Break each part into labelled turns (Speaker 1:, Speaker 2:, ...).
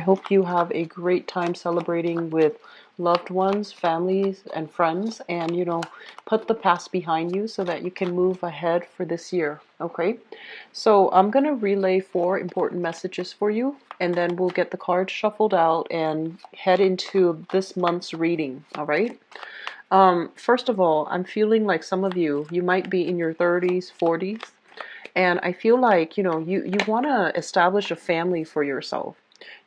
Speaker 1: hope you have a great time celebrating with loved ones, families, and friends, and put the past behind you so that you can move ahead for this year. Okay, so I'm gonna relay 4 important messages for you, and then we'll get the cards shuffled out and head into this month's reading. All right. First of all, I'm feeling like some of you might be in your 30s, 40s, and I feel like, you want to establish a family for yourself.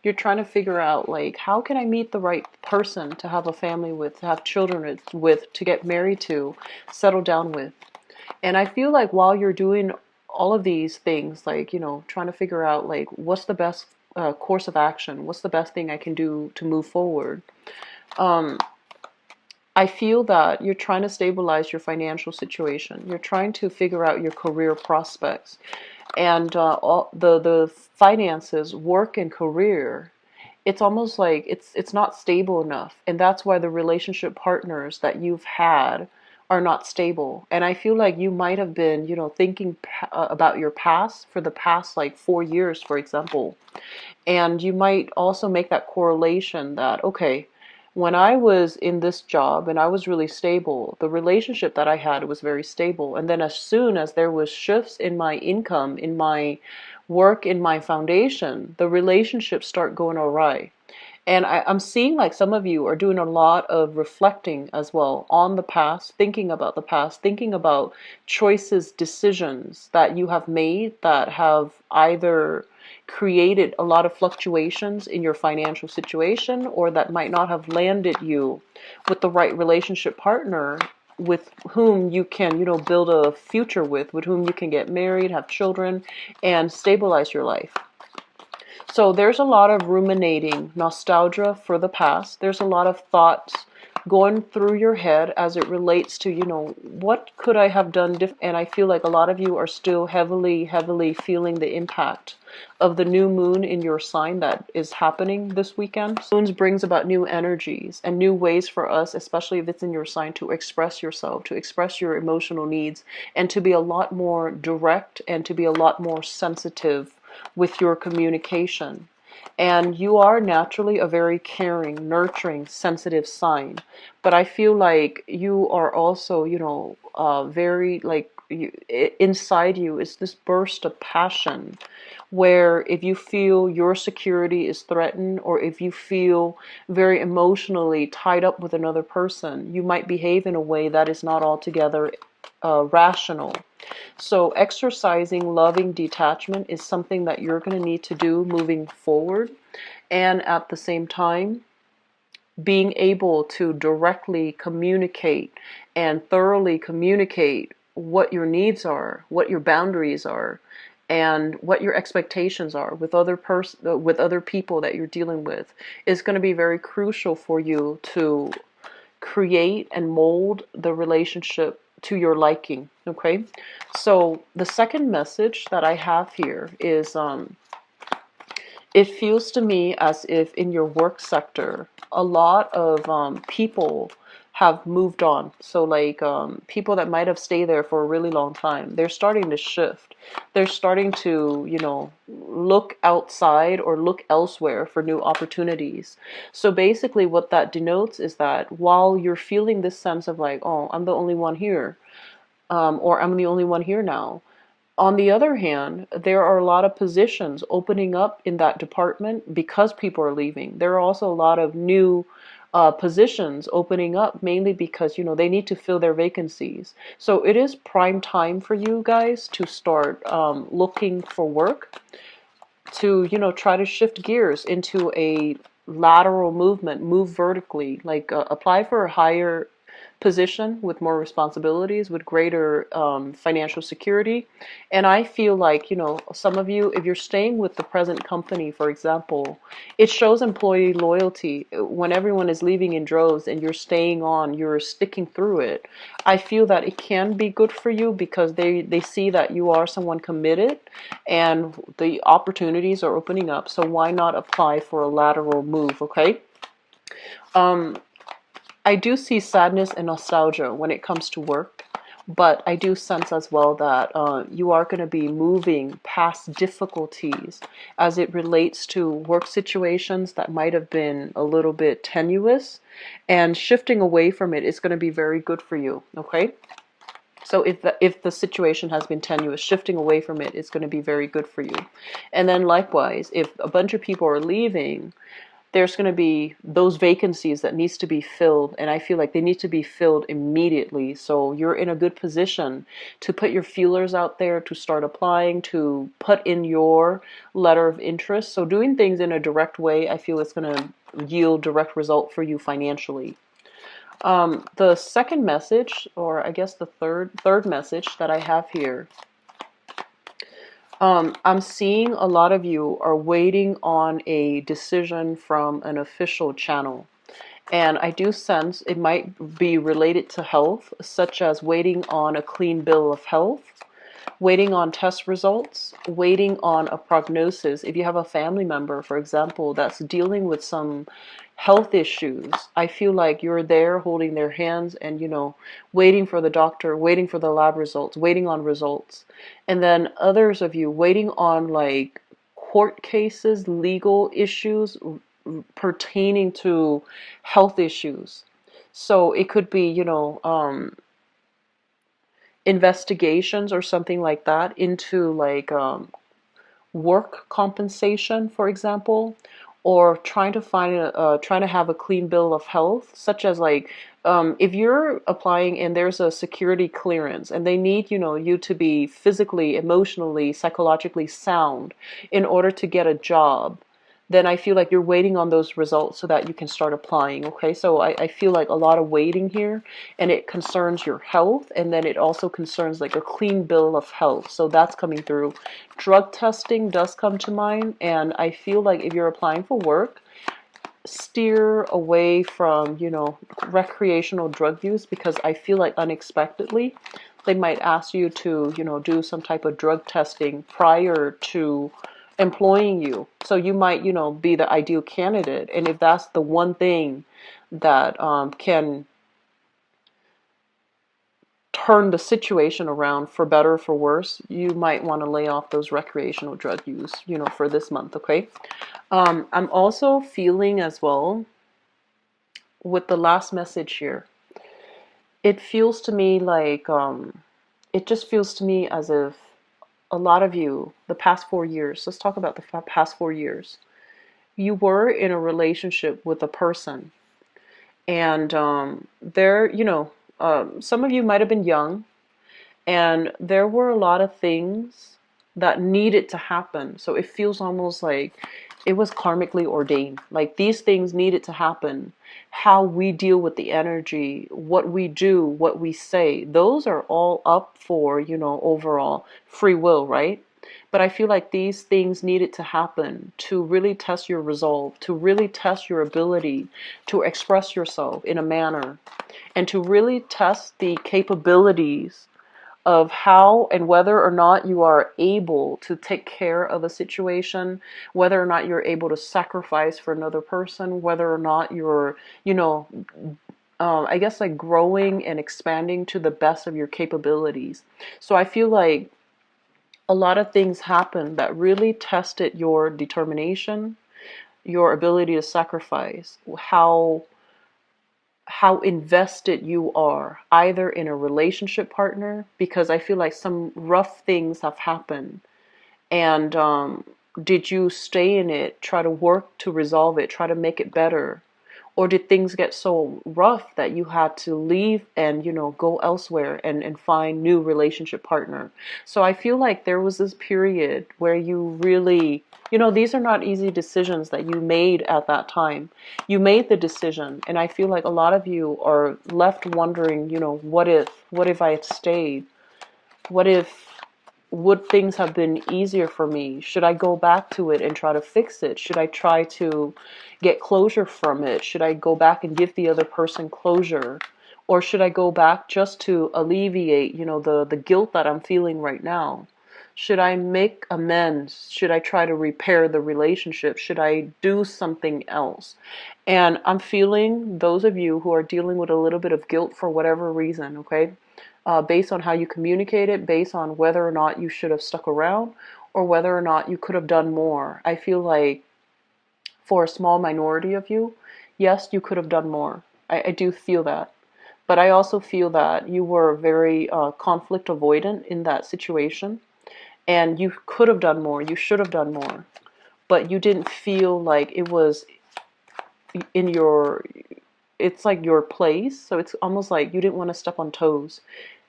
Speaker 1: You're trying to figure out, like, how can I meet the right person to have a family with, to have children with, to get married to, settle down with. And I feel like while you're doing all of these things, like, trying to figure out, like, what's the best course of action, what's the best thing I can do to move forward. I feel that you're trying to stabilize your financial situation. You're trying to figure out your career prospects, and all the finances, work, and career. It's almost like it's not stable enough, and that's why the relationship partners that you've had are not stable. And I feel like you might have been, thinking about your past for the past like 4 years, for example, and you might also make that correlation that, okay, when I was in this job and I was really stable, the relationship that I had was very stable. And then as soon as there was shifts in my income, in my work, in my foundation, the relationships start going awry. And I'm seeing like some of you are doing a lot of reflecting as well on the past, thinking about the past, thinking about choices, decisions that you have made that have either created a lot of fluctuations in your financial situation, or that might not have landed you with the right relationship partner with whom you can, build a future with whom you can get married, have children, and stabilize your life. So there's a lot of ruminating, nostalgia for the past. There's a lot of thoughts going through your head as it relates to, what could I have done different? And I feel like a lot of you are still heavily, heavily feeling the impact of the new moon in your sign that is happening this weekend. Moons brings about new energies and new ways for us, especially if it's in your sign, to express yourself, to express your emotional needs, and to be a lot more direct and to be a lot more sensitive with your communication. And you are naturally a very caring, nurturing, sensitive sign. But I feel like you are also, very like inside you is this burst of passion where if you feel your security is threatened, or if you feel very emotionally tied up with another person, you might behave in a way that is not altogether rational. So exercising loving detachment is something that you're going to need to do moving forward. And at the same time, being able to directly communicate and thoroughly communicate what your needs are, what your boundaries are, and what your expectations are with with other people that you're dealing with is going to be very crucial for you to create and mold the relationship to your liking. Okay, so the second message that I have here is it feels to me as if in your work sector a lot of people have moved on. So like people that might have stayed there for a really long time, they're starting to shift. They're starting to, look outside or look elsewhere for new opportunities. So basically what that denotes is that while you're feeling this sense of like, oh, I'm the only one here, or I'm the only one here now, on the other hand, there are a lot of positions opening up in that department because people are leaving. There are also a lot of new positions opening up, mainly because, they need to fill their vacancies. So it is prime time for you guys to start looking for work, to, try to shift gears into a lateral movement, move vertically, like apply for a higher position with more responsibilities, with greater financial security. And I feel like, some of you, if you're staying with the present company, for example, it shows employee loyalty. When everyone is leaving in droves and you're staying on, you're sticking through it. I feel that it can be good for you because they see that you are someone committed and the opportunities are opening up. So why not apply for a lateral move, okay? I do see sadness and nostalgia when it comes to work. But I do sense as well that you are going to be moving past difficulties as it relates to work situations that might have been a little bit tenuous, and shifting away from it is going to be very good for you. Okay. So if the situation has been tenuous, shifting away from it is going to be very good for you. And then likewise, if a bunch of people are leaving, there's going to be those vacancies that needs to be filled, and I feel like they need to be filled immediately. So you're in a good position to put your feelers out there, to start applying, to put in your letter of interest. So doing things in a direct way, I feel it's going to yield direct result for you financially. The second message, or I guess the third message that I have here, I'm seeing a lot of you are waiting on a decision from an official channel. And I do sense it might be related to health, such as waiting on a clean bill of health, waiting on test results, waiting on a prognosis. If you have a family member, for example, that's dealing with some health issues, I feel like you're there holding their hands and, waiting for the doctor, waiting for the lab results, waiting on results. And then others of you waiting on like court cases, legal issues pertaining to health issues. So it could be, investigations or something like that into like work compensation, for example, or trying to have a clean bill of health, such as like if you're applying and there's a security clearance and they need you to be physically, emotionally, psychologically sound in order to get a job, then I feel like you're waiting on those results so that you can start applying. Okay, so I feel like a lot of waiting here, and it concerns your health, and then it also concerns like a clean bill of health. So that's coming through. Drug testing does come to mind, and I feel like if you're applying for work, steer away from, recreational drug use, because I feel like unexpectedly they might ask you to, do some type of drug testing prior to employing you. So you might, be the ideal candidate. And if that's the one thing that can turn the situation around for better or for worse, you might want to lay off those recreational drug use, for this month, okay? I'm also feeling as well with the last message here. It feels to me like, it just feels to me as if a lot of you, the past 4 years, let's talk about the past 4 years, you were in a relationship with a person, and some of you might have been young, and there were a lot of things that needed to happen. So it feels almost like it was karmically ordained. Like these things needed to happen. How we deal with the energy, what we do, what we say, those are all up for, overall free will, right? But I feel like these things needed to happen to really test your resolve, to really test your ability to express yourself in a manner, and to really test the capabilities of how and whether or not you are able to take care of a situation, whether or not you're able to sacrifice for another person, whether or not you're, I guess like growing and expanding to the best of your capabilities. So I feel like a lot of things happened that really tested your determination, your ability to sacrifice, how invested you are either in a relationship partner, because I feel like some rough things have happened, and did you stay in it, try to work to resolve it, try to make it better, or did things get so rough that you had to leave and go elsewhere and find new relationship partner? So I feel like there was this period where you really, these are not easy decisions that you made at that time. You made the decision, and I feel like a lot of you are left wondering, what if I had stayed? What if, would things have been easier for me? Should I go back to it and try to fix it? Should I try to get closure from it? Should I go back and give the other person closure? Or should I go back just to alleviate, the guilt that I'm feeling right now? Should I make amends? Should I try to repair the relationship? Should I do something else? And I'm feeling those of you who are dealing with a little bit of guilt for whatever reason, okay? based on how you communicated, based on whether or not you should have stuck around or whether or not you could have done more. I feel like for a small minority of you, yes, you could have done more. I do feel that. But I also feel that you were very conflict avoidant in that situation, and you could have done more, you should have done more, but you didn't feel like it was in your, it's like your place. So it's almost like you didn't want to step on toes.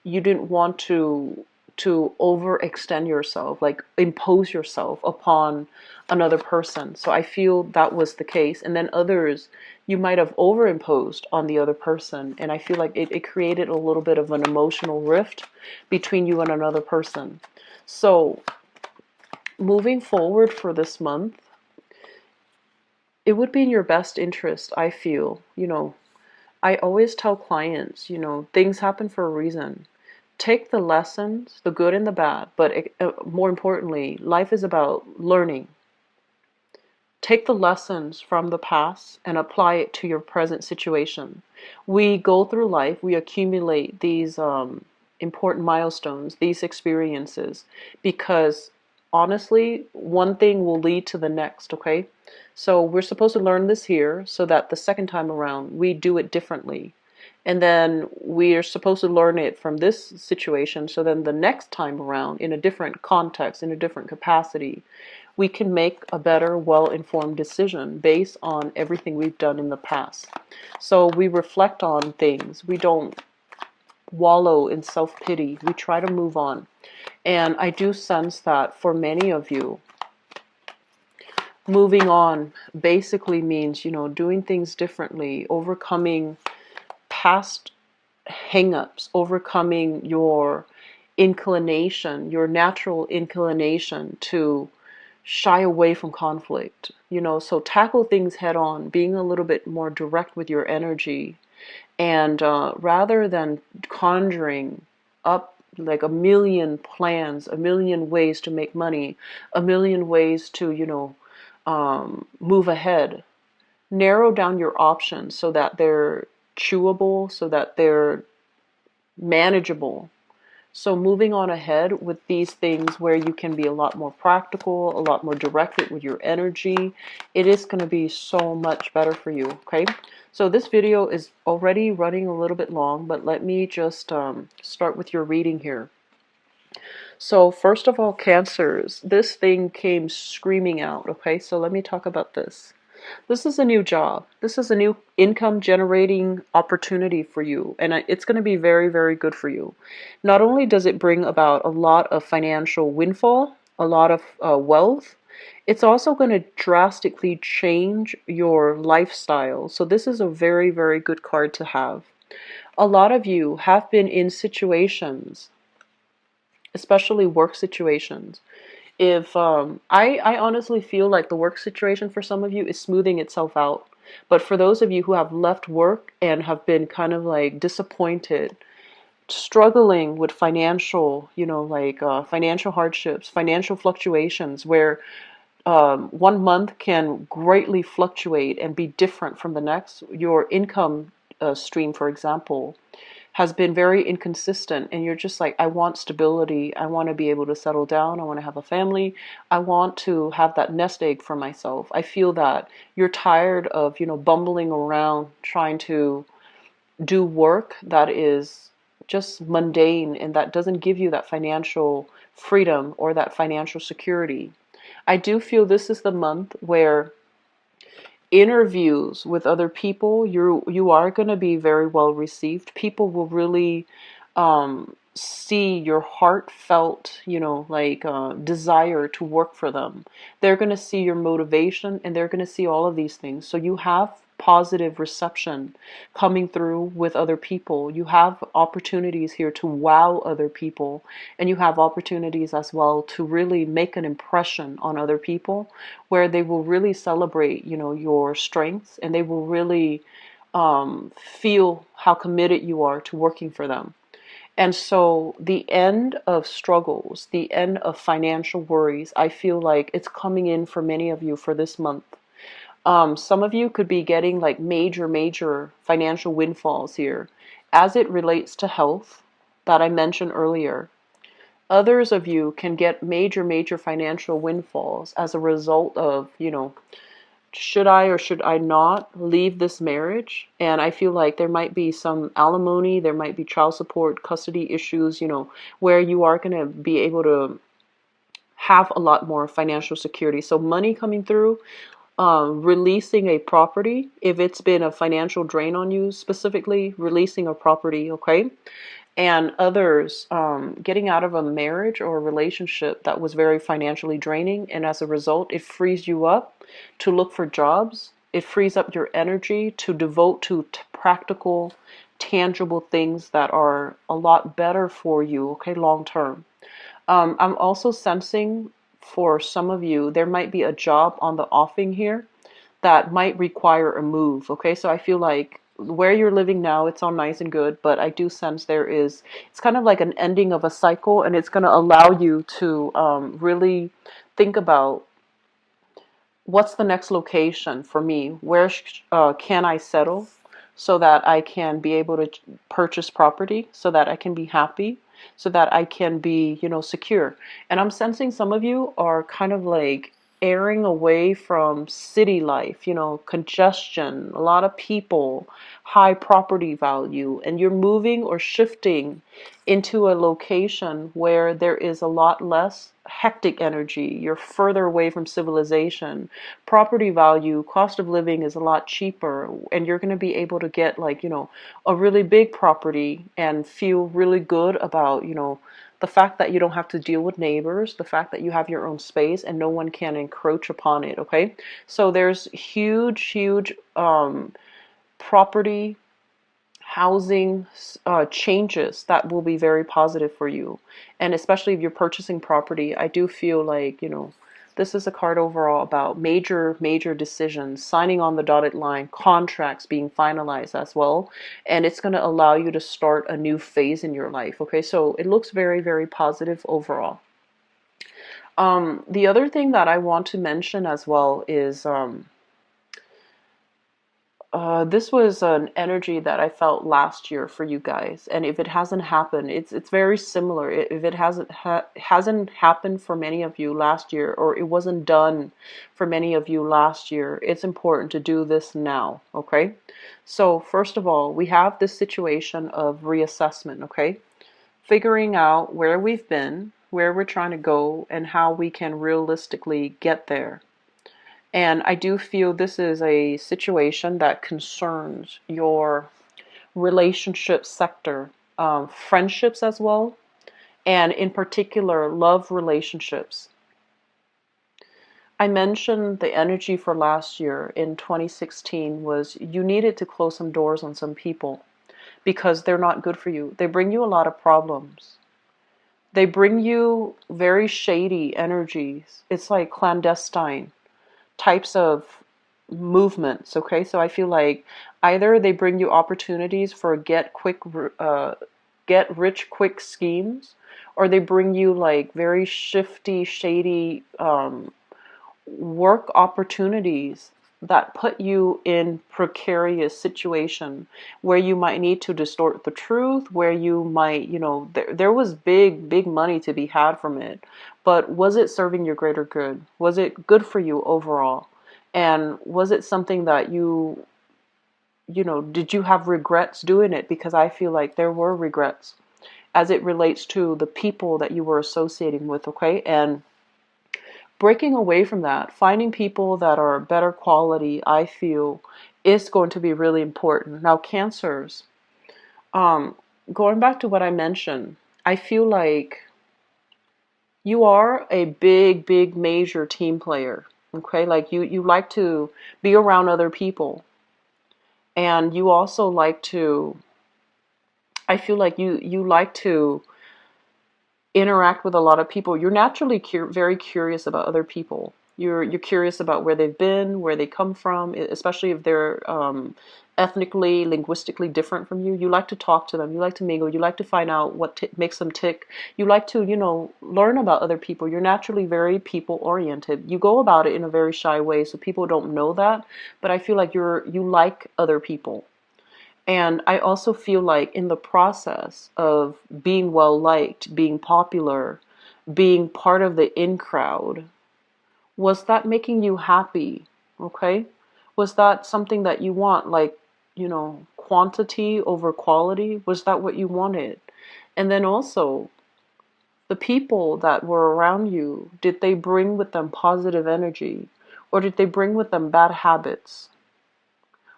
Speaker 1: You didn't want to overextend yourself, like impose yourself upon another person. So I feel that was the case. And then others, you might have overimposed on the other person. And I feel like it created a little bit of an emotional rift between you and another person. So moving forward for this month, it would be in your best interest, I feel. I always tell clients, things happen for a reason. Take the lessons, the good and the bad, but more importantly, life is about learning. Take the lessons from the past and apply it to your present situation. We go through life, we accumulate these important milestones, these experiences, because honestly, one thing will lead to the next, okay? So we're supposed to learn this here so that the second time around we do it differently. And then we are supposed to learn it from this situation so then the next time around, in a different context, in a different capacity, we can make a better, well-informed decision based on everything we've done in the past. So we reflect on things. We don't wallow in self-pity. We try to move on. And I do sense that for many of you, moving on basically means, doing things differently, overcoming past hang-ups, overcoming your inclination, your natural inclination to shy away from conflict. So tackle things head on, being a little bit more direct with your energy, and rather than conjuring up like a million plans, a million ways to make money, a million ways to, move ahead, narrow down your options so that they're chewable, so that they're manageable. So moving on ahead with these things where you can be a lot more practical, a lot more directed with your energy, it is going to be so much better for you, okay? So this video is already running a little bit long, but let me just start with your reading here. So first of all, Cancers, this thing came screaming out, okay? So let me talk about this. This is a new job. This is a new income generating opportunity for you. And it's going to be very, very good for you. Not only does it bring about a lot of financial windfall, a lot of wealth, it's also going to drastically change your lifestyle. So this is a very, very good card to have. A lot of you have been in situations, especially work situations. If I honestly feel like the work situation for some of you is smoothing itself out. But for those of you who have left work and have been kind of like disappointed, struggling with financial, financial hardships, financial fluctuations, where 1 month can greatly fluctuate and be different from the next. Your income stream, for example, has been very inconsistent, and you're just like, I want stability. I want to be able to settle down. I want to have a family. I want to have that nest egg for myself. I feel that you're tired of, bumbling around trying to do work that is just mundane and that doesn't give you that financial freedom or that financial security. I do feel this is the month where interviews with other people, you are going to be very well received. People will really see your heartfelt, desire to work for them. They're going to see your motivation, and they're going to see all of these things. So you have positive reception coming through with other people. You have opportunities here to wow other people, and you have opportunities as well to really make an impression on other people where they will really celebrate, your strengths, and they will really feel how committed you are to working for them. And so the end of struggles, the end of financial worries, I feel like it's coming in for many of you for this month. Some of you could be getting like major, major financial windfalls here as it relates to health. that I mentioned earlier. Others of you can get major financial windfalls as a result of, should I or should I not leave this marriage? And I feel like there might be some alimony, there might be child support, custody issues, where you are going to be able to have a lot more financial security. So money coming through, releasing a property, if it's been a financial drain on you, specifically releasing a property, okay? And others getting out of a marriage or a relationship that was very financially draining, and as a result it frees you up to look for jobs. It frees up your energy to devote to practical, tangible things that are a lot better for you, okay, long term. I'm also sensing for some of you there might be a job on the offing here that might require a move. Okay, so I feel like where you're living now, it's all nice and good, but I do sense it's kind of like an ending of a cycle, and it's going to allow you to really think about what's the next location for me? Where can I settle so that I can be able to purchase property, so that I can be happy, so that I can be, secure. And I'm sensing some of you are kind of like airing away from city life, congestion, a lot of people, high property value, and you're moving or shifting into a location where there is a lot less hectic energy. You're further away from civilization. Property value, cost of living is a lot cheaper, and you're going to be able to get like, a really big property and feel really good about, the fact that you don't have to deal with neighbors, the fact that you have your own space and no one can encroach upon it, okay? So there's huge property, housing changes that will be very positive for you. And especially if you're purchasing property, I do feel like, this is a card overall about major decisions, signing on the dotted line, contracts being finalized as well. And it's going to allow you to start a new phase in your life. Okay, so it looks very positive overall. The other thing that I want to mention as well is this was an energy that I felt last year for you guys, and if it hasn't happened, it's very similar. If it hasn't happened for many of you last year, or it wasn't done for many of you last year, it's important to do this now. Okay, so first of all, we have this situation of reassessment. Okay, figuring out where we've been, where we're trying to go, and how we can realistically get there. And I do feel this is a situation that concerns your relationship sector, friendships as well, and in particular, love relationships. I mentioned the energy for last year in 2016 was you needed to close some doors on some people because they're not good for you. They bring you a lot of problems. They bring you very shady energies. It's like clandestine types of movements. Okay, so I feel like either they bring you opportunities for get rich quick schemes, or they bring you like very shifty, shady work opportunities that put you in precarious situation where you might need to distort the truth, where you might, there was big money to be had from it, but was it serving your greater good? Was it good for you overall? And was it something that did you have regrets doing it? Because I feel like there were regrets as it relates to the people that you were associating with, okay? And breaking away from that, finding people that are better quality, I feel, is going to be really important. Now, Cancers, going back to what I mentioned, I feel like you are a big major team player. Okay, like you like to be around other people, and you also like to, I feel like you like to interact with a lot of people. You're naturally very curious about other people. You're curious about where they've been, where they come from, especially if they're ethnically, linguistically different from you. You like to talk to them. You like to mingle. You like to find out what makes them tick. You like to, learn about other people. You're naturally very people oriented. You go about it in a very shy way, so people don't know that. But I feel like you like other people. And I also feel like in the process of being well liked, being popular, being part of the in crowd, was that making you happy? Okay? Was that something that you want, like, quantity over quality? Was that what you wanted? And then also, the people that were around you, did they bring with them positive energy? Or did they bring with them bad habits?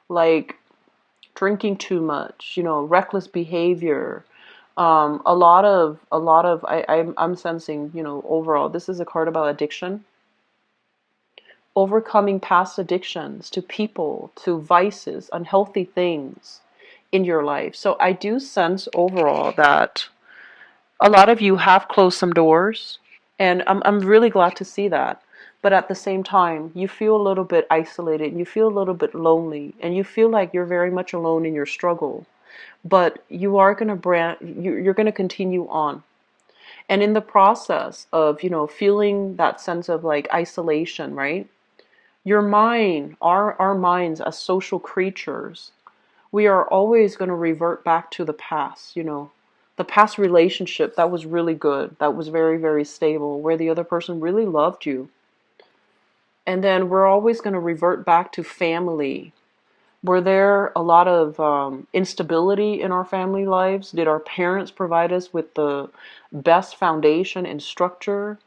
Speaker 1: Like drinking too much, reckless behavior. I'm sensing, overall, this is a card about addiction, overcoming past addictions to people, to vices, unhealthy things in your life. So I do sense overall that a lot of you have closed some doors, and I'm really glad to see that. But at the same time, you feel a little bit isolated, and you feel a little bit lonely, and you feel like you're very much alone in your struggle. But you are going to you're going to continue on. And in the process of, feeling that sense of like isolation, right? Your mind, our minds as social creatures, we are always going to revert back to the past, the past relationship that was really good, that was very, very stable, where the other person really loved you. And then we're always going to revert back to family. Were there a lot of instability in our family lives? Did our parents provide us with the best foundation and structure?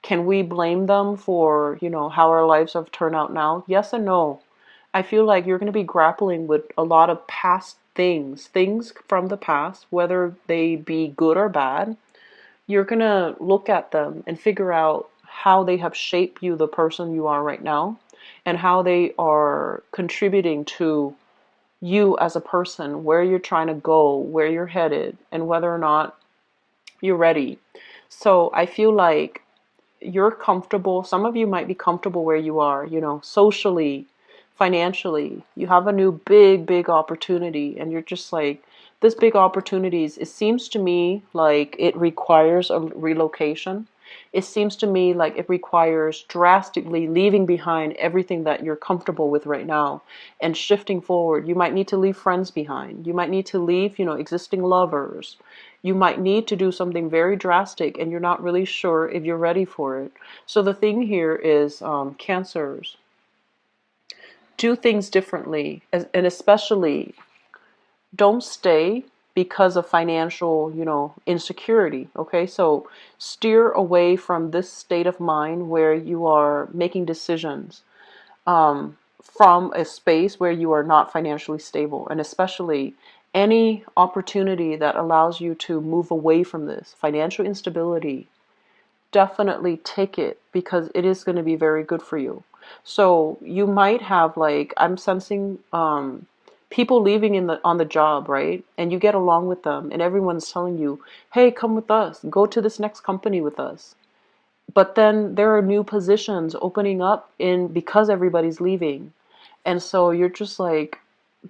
Speaker 1: Can we blame them for, how our lives have turned out now? Yes and no. I feel like you're going to be grappling with a lot of past things from the past, whether they be good or bad. You're going to look at them and figure out how they have shaped you, the person you are right now, and how they are contributing to you as a person, where you're trying to go, where you're headed, and whether or not you're ready. So I feel like you're comfortable. Some of you might be comfortable where you are, socially, financially. You have a new big opportunity, and you're just like, this big opportunities, it seems to me like it requires a relocation. It seems to me like it requires drastically leaving behind everything that you're comfortable with right now and shifting forward. You might need to leave friends behind. You might need to leave, existing lovers. You might need to do something very drastic, and you're not really sure if you're ready for it. So the thing here is, Cancers, do things differently, and especially don't stay because of financial, insecurity. Okay, so steer away from this state of mind where you are making decisions from a space where you are not financially stable, and especially any opportunity that allows you to move away from this financial instability. Definitely take it, because it is going to be very good for you. So you might have, like, I'm sensing people leaving on the job, right? And you get along with them, and everyone's telling you, hey, come with us, go to this next company with us. But then there are new positions opening up in because everybody's leaving. And so you're just like,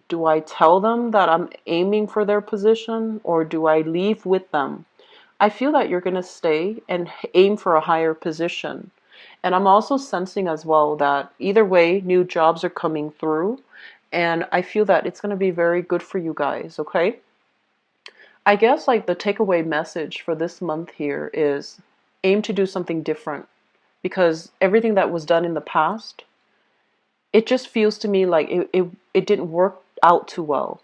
Speaker 1: do I tell them that I'm aiming for their position, or do I leave with them? I feel that you're going to stay and aim for a higher position. And I'm also sensing as well that either way, new jobs are coming through. And I feel that it's going to be very good for you guys, okay? I guess like the takeaway message for this month here is aim to do something different, because everything that was done in the past, it just feels to me like it didn't work out too well.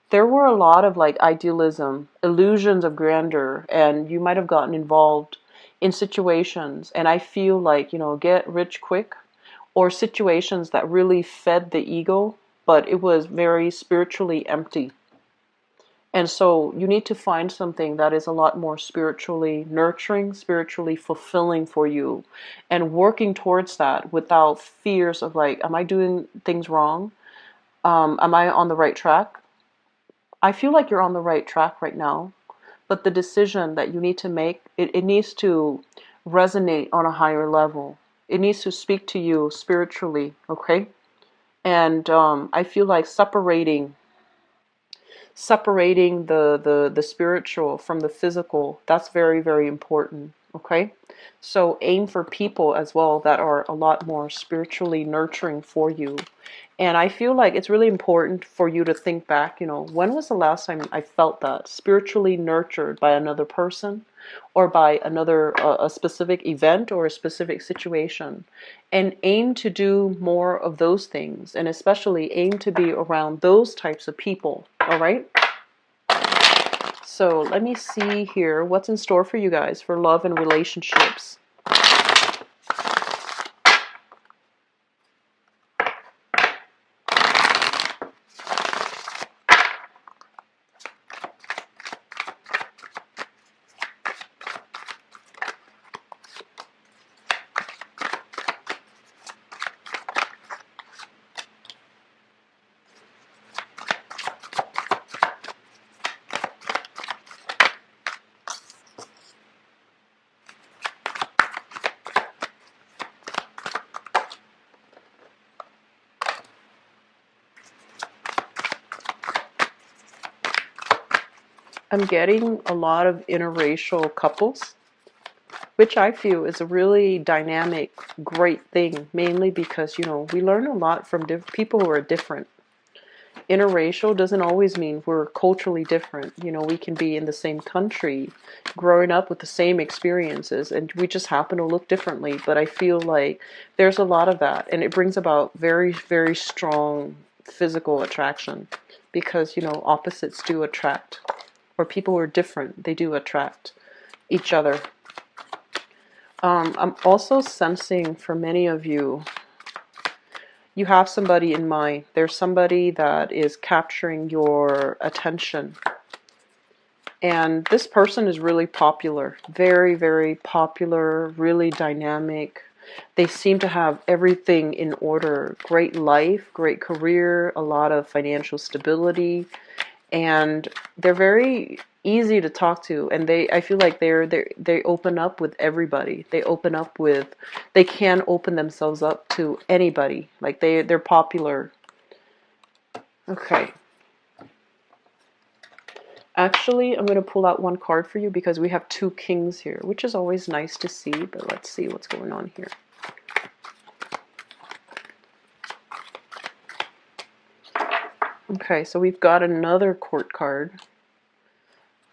Speaker 1: There were a lot of like idealism, illusions of grandeur, and you might have gotten involved in situations, and I feel like, get rich quick, or situations that really fed the ego, but it was very spiritually empty. And so you need to find something that is a lot more spiritually nurturing, spiritually fulfilling for you, and working towards that without fears of like, am I doing things wrong? Am I on the right track? I feel like you're on the right track right now, but the decision that you need to make, it needs to resonate on a higher level. It needs to speak to you spiritually, okay? And I feel like separating the spiritual from the physical, that's very, very important, okay? So aim for people as well that are a lot more spiritually nurturing for you. And I feel like it's really important for you to think back, when was the last time I felt that spiritually nurtured by another person or by another, a specific event or a specific situation? And aim to do more of those things, and especially aim to be around those types of people, all right? So let me see here what's in store for you guys for love and relationships. I'm getting a lot of interracial couples, which I feel is a really dynamic, great thing, mainly because, we learn a lot from people who are different. Interracial doesn't always mean we're culturally different. We can be in the same country, growing up with the same experiences, and we just happen to look differently. But I feel like there's a lot of that, and it brings about very, very strong physical attraction because, opposites do attract, or people who are different, they do attract each other. I'm also sensing for many of you, you have somebody in mind. There's somebody that is capturing your attention. And this person is really popular. Very, very popular, really dynamic. They seem to have everything in order. Great life, great career, a lot of financial stability. And they're very easy to talk to, and I feel like they open up with everybody. They can open themselves up to anybody. Like they're popular. Okay. Actually, I'm going to pull out one card for you because we have two kings here, which is always nice to see, but let's see what's going on here. Okay, so we've got another court card.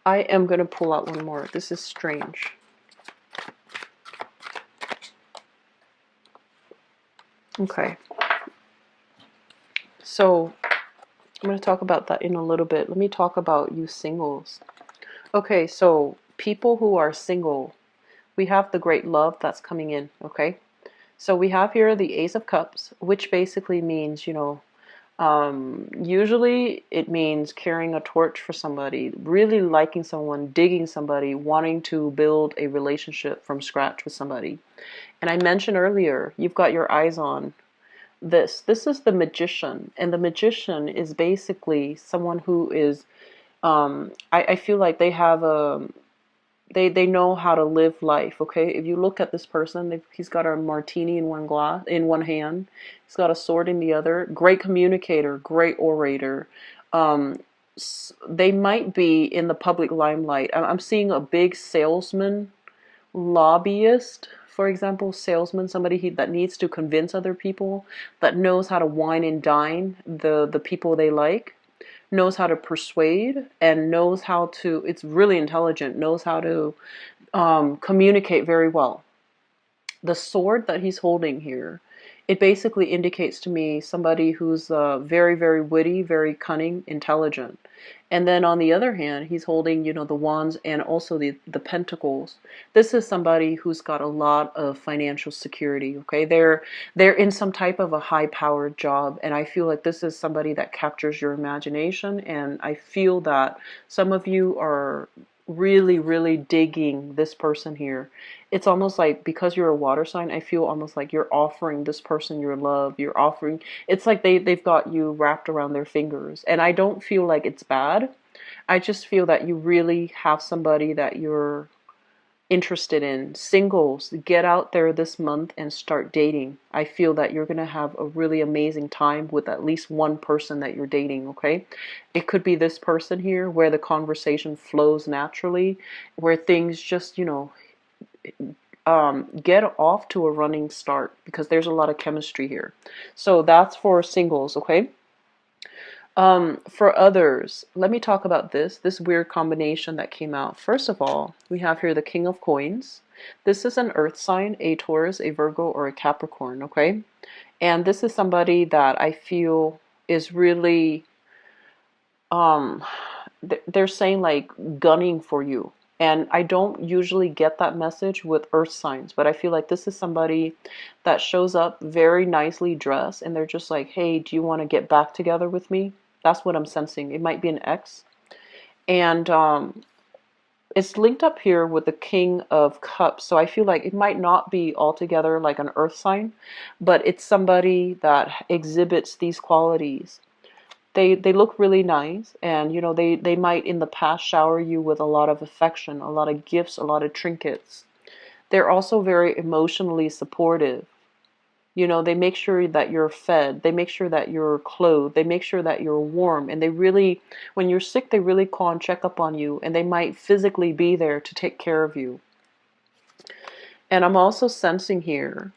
Speaker 1: I am going to pull out one more. This is strange. Okay. So I'm going to talk about that in a little bit. Let me talk about you singles. Okay, so people who are single, we have the great love that's coming in, okay? So we have here the Ace of Cups, which basically means, usually it means carrying a torch for somebody, really liking someone, digging somebody, wanting to build a relationship from scratch with somebody. And I mentioned earlier, you've got your eyes on this. This is the Magician, and the Magician is basically someone who is, I feel like they have they know how to live life. Okay, if you look at this person, he's got a martini in one hand, he's got a sword in the other. Great communicator, great orator. They might be in the public limelight. I'm seeing a big salesman, lobbyist, for example, salesman, somebody that needs to convince other people, that knows how to wine and dine the people they like, knows how to persuade, and knows how to, it's really intelligent, knows how to communicate very well. The sword that he's holding here, it basically indicates to me somebody who's very, very witty, very cunning, intelligent. And then on the other hand, he's holding, the wands and also the pentacles. This is somebody who's got a lot of financial security, okay? They're in some type of a high-powered job, and I feel like this is somebody that captures your imagination, and I feel that some of you are really, really digging this person here. It's almost like, because you're a water sign, I feel almost like you're offering this person your love. It's like they've got you wrapped around their fingers. And I don't feel like it's bad. I just feel that you really have somebody that you're interested in. Singles, get out there this month and start dating. I feel that you're going to have a really amazing time with at least one person that you're dating, okay? It could be this person here where the conversation flows naturally, where things just, get off to a running start because there's a lot of chemistry here. So that's for singles, okay? For others, let me talk about this weird combination that came out. First of all, we have here the King of Coins. This is an earth sign, a Taurus, a Virgo, or a Capricorn, okay? And this is somebody that I feel is really, um, they're saying like gunning for you. And I don't usually get that message with earth signs, but I feel like this is somebody that shows up very nicely dressed and they're just like, hey, do you want to get back together with me? That's what I'm sensing. It might be an ex. And it's linked up here with the King of Cups. So I feel like it might not be altogether like an earth sign, but it's somebody that exhibits these qualities. They look really nice, and you know, they might in the past shower you with a lot of affection, a lot of gifts, a lot of trinkets. They're also very emotionally supportive. You know, they make sure that you're fed, they make sure that you're clothed, they make sure that you're warm, and they really, when you're sick, they really call and check up on you, and they might physically be there to take care of you. And I'm also sensing here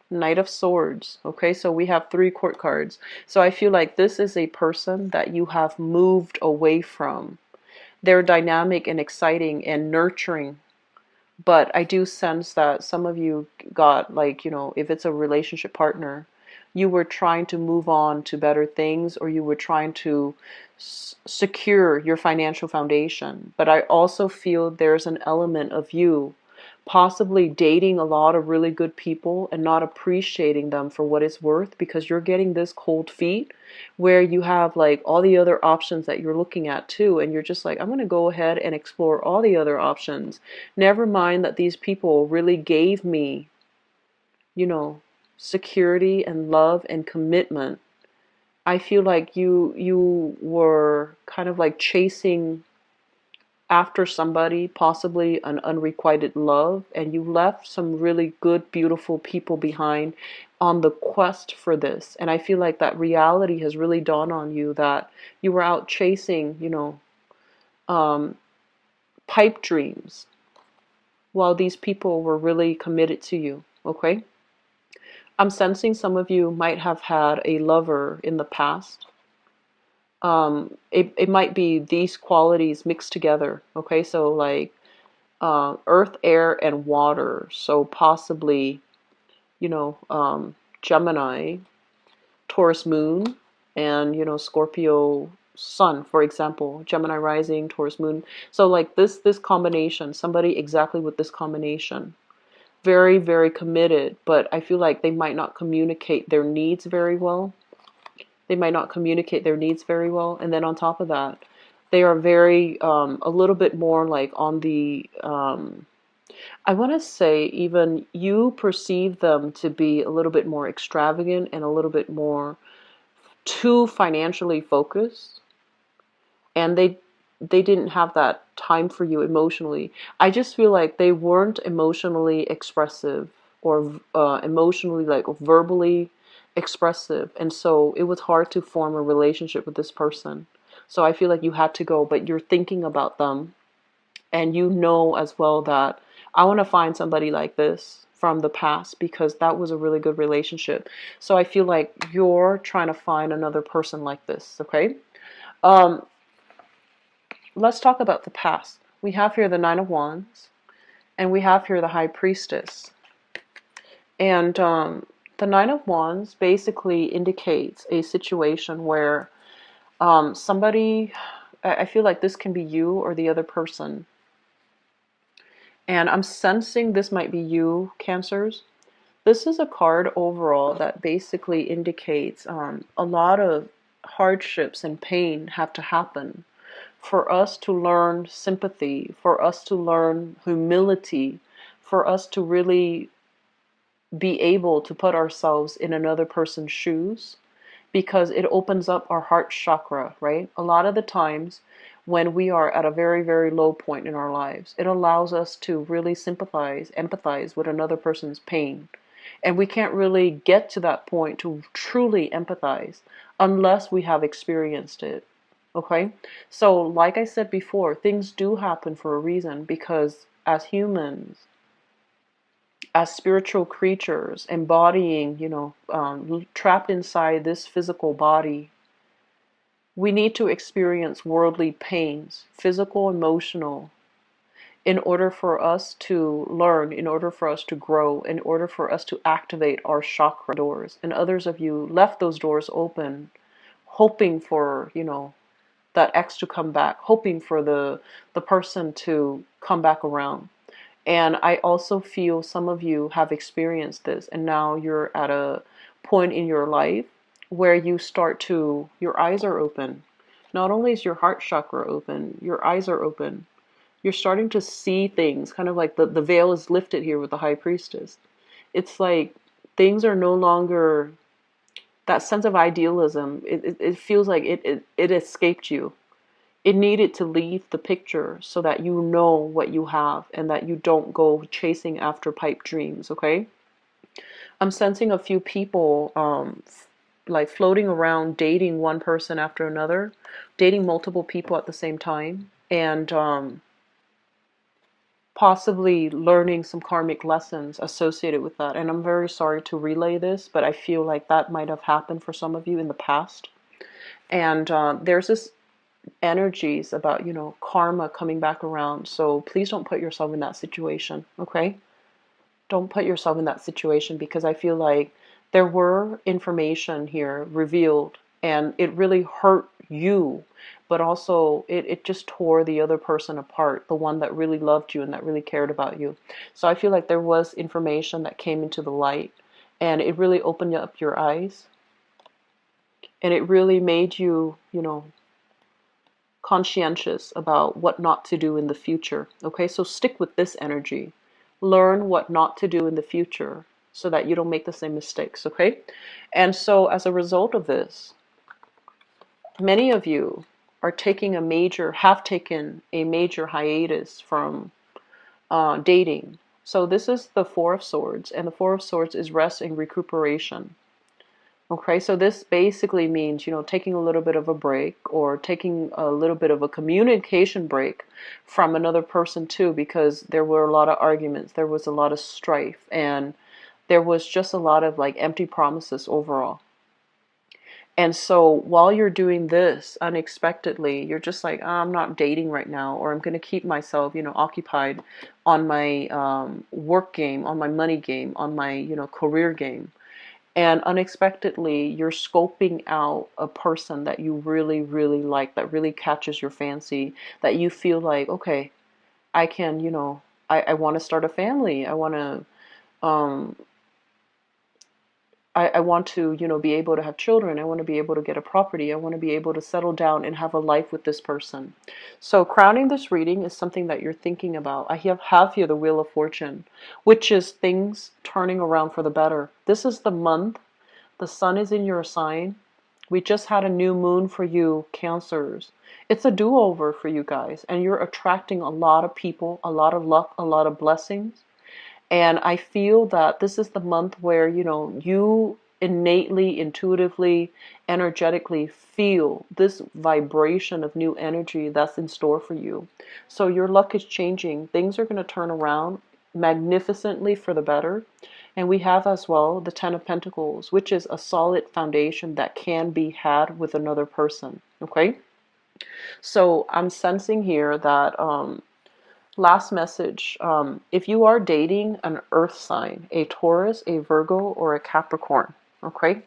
Speaker 1: Knight of Swords. Okay, so we have 3 court cards. So I feel like this is a person that you have moved away from. They're dynamic and exciting and nurturing. But I do sense that some of you got, like, you know, if it's a relationship partner, you were trying to move on to better things, or you were trying to secure your financial foundation. But I also feel there's an element of you possibly dating a lot of really good people and not appreciating them for what it's worth, because you're getting this cold feet where you have like all the other options that you're looking at too, and you're just like, I'm going to go ahead and explore all the other options, never mind that these people really gave me, you know, security and love and commitment. I feel like you were kind of like chasing after somebody, possibly an unrequited love, and you left some really good, beautiful people behind on the quest for this. And I feel like that reality has really dawned on you, that you were out chasing, you know, um, pipe dreams while these people were really committed to you, okay? I'm sensing some of you might have had a lover in the past. It might be these qualities mixed together, okay? So like earth, air, and water. So possibly, you know, Gemini, Taurus moon, and, you know, Scorpio sun, for example, Gemini rising, Taurus moon. So like this combination, somebody exactly with this combination, very, very committed, but I feel like they might not communicate their needs very well. They might not communicate their needs very well. And then on top of that, they are very, a little bit more like on the, I want to say even you perceive them to be a little bit more extravagant and a little bit more too financially focused. And they didn't have that time for you emotionally. I just feel like they weren't emotionally expressive, or emotionally, like verbally expressive. And so it was hard to form a relationship with this person. So I feel like you had to go, but you're thinking about them, and you know as well that I want to find somebody like this from the past because that was a really good relationship. So I feel like you're trying to find another person like this, okay? Um, let's talk about the past. We have here the Nine of Wands, and we have here the High Priestess. And the Nine of Wands basically indicates a situation where somebody, I feel like this can be you or the other person. And I'm sensing this might be you, Cancers. This is a card overall that basically indicates a lot of hardships and pain have to happen for us to learn sympathy, for us to learn humility, for us to really be able to put ourselves in another person's shoes, because it opens up our heart chakra, right? A lot of the times when we are at a very, very low point in our lives, it allows us to really sympathize, empathize with another person's pain. And we can't really get to that point to truly empathize unless we have experienced it. Okay? So, like I said before, things do happen for a reason, because as humans, as spiritual creatures embodying, trapped inside this physical body, we need to experience worldly pains, physical, emotional, in order for us to learn, in order for us to grow, in order for us to activate our chakra doors. And others of you left those doors open, hoping for, that ex to come back, hoping for the person to come back around. And I also feel some of you have experienced this, and now you're at a point in your life where your eyes are open. Not only is your heart chakra open, your eyes are open. You're starting to see things, kind of like the veil is lifted here with the high priestess. It's like things are no longer that sense of idealism. It feels like it escaped you. It needed to leave the picture so that you know what you have and that you don't go chasing after pipe dreams, okay? I'm sensing a few people like floating around, dating one person after another, dating multiple people at the same time, and possibly learning some karmic lessons associated with that. And I'm very sorry to relay this, but I feel like that might have happened for some of you in the past. And there's this energies about, karma coming back around. So please don't put yourself in that situation, okay? Don't put yourself in that situation, because I feel like there were information here revealed and it really hurt you, but also it just tore the other person apart, the one that really loved you and that really cared about you. So I feel like there was information that came into the light and it really opened up your eyes and it really made you, conscientious about what not to do in the future. Okay, so stick with this energy. Learn what not to do in the future so that you don't make the same mistakes. Okay, and so as a result of this, many of you are have taken a major hiatus from dating. So this is the Four of Swords, and the Four of Swords is rest and recuperation. Okay, so this basically means, taking a little bit of a break or taking a little bit of a communication break from another person too, because there were a lot of arguments, there was a lot of strife, and there was just a lot of like empty promises overall. And so while you're doing this unexpectedly, you're just like, I'm not dating right now, or I'm going to keep myself, occupied on my work game, on my money game, on my, career game. And unexpectedly, you're scoping out a person that you really, really like, that really catches your fancy, that you feel like, okay, I can, I want to start a family. I want to, um, I want to, be able to have children. I want to be able to get a property. I want to be able to settle down and have a life with this person. So crowning this reading is something that you're thinking about. I have here the Wheel of Fortune, which is things turning around for the better. This is the month. The sun is in your sign. We just had a new moon for you, Cancers. It's a do-over for you guys, and you're attracting a lot of people, a lot of luck, a lot of blessings. And I feel that this is the month where, you innately, intuitively, energetically feel this vibration of new energy that's in store for you. So your luck is changing. Things are going to turn around magnificently for the better. And we have as well the Ten of Pentacles, which is a solid foundation that can be had with another person. Okay? So I'm sensing here that last message, if you are dating an earth sign, a Taurus, a Virgo, or a Capricorn, okay,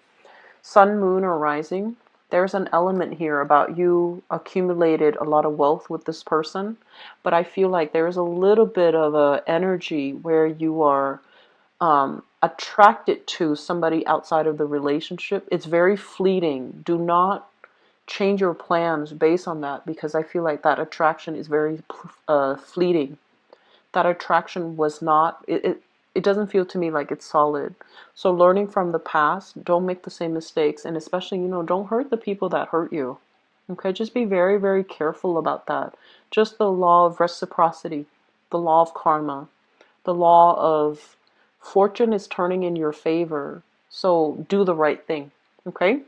Speaker 1: sun, moon, or rising, there's an element here about you accumulated a lot of wealth with this person, but I feel like there's a little bit of a energy where you are attracted to somebody outside of the relationship. It's very fleeting. Do not change your plans based on that, because I feel like that attraction is very fleeting. That attraction was not, it doesn't feel to me like it's solid. So learning from the past, don't make the same mistakes, and especially, don't hurt the people that hurt you. Okay, just be very, very careful about that. Just the law of reciprocity, the law of karma, the law of fortune is turning in your favor. So do the right thing. Okay?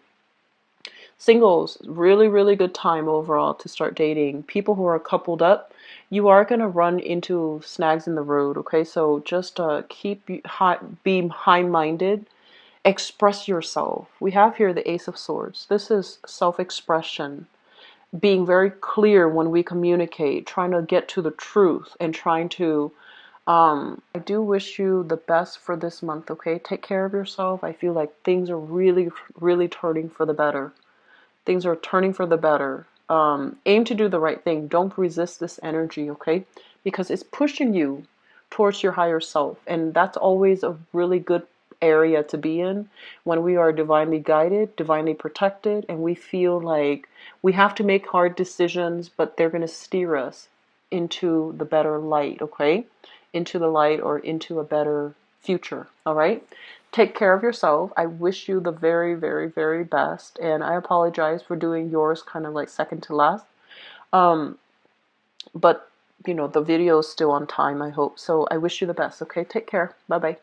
Speaker 1: Singles, really, really good time overall to start dating. People who are coupled up, you are going to run into snags in the road, okay? So just be high-minded. Express yourself. We have here the Ace of Swords. This is self-expression, being very clear when we communicate, trying to get to the truth, and trying to I do wish you the best for this month, okay? Take care of yourself. I feel like things are really, really turning for the better. Things are turning for the better. Aim to do the right thing. Don't resist this energy, okay? Because it's pushing you towards your higher self. And that's always a really good area to be in when we are divinely guided, divinely protected, and we feel like we have to make hard decisions, but they're going to steer us into the better light, okay? Into the light or into a better future, all right? Take care of yourself. I wish you the very, very, very best. And I apologize for doing yours kind of like second to last. But, you know, the video is still on time, I hope. So I wish you the best, okay? Take care. Bye-bye.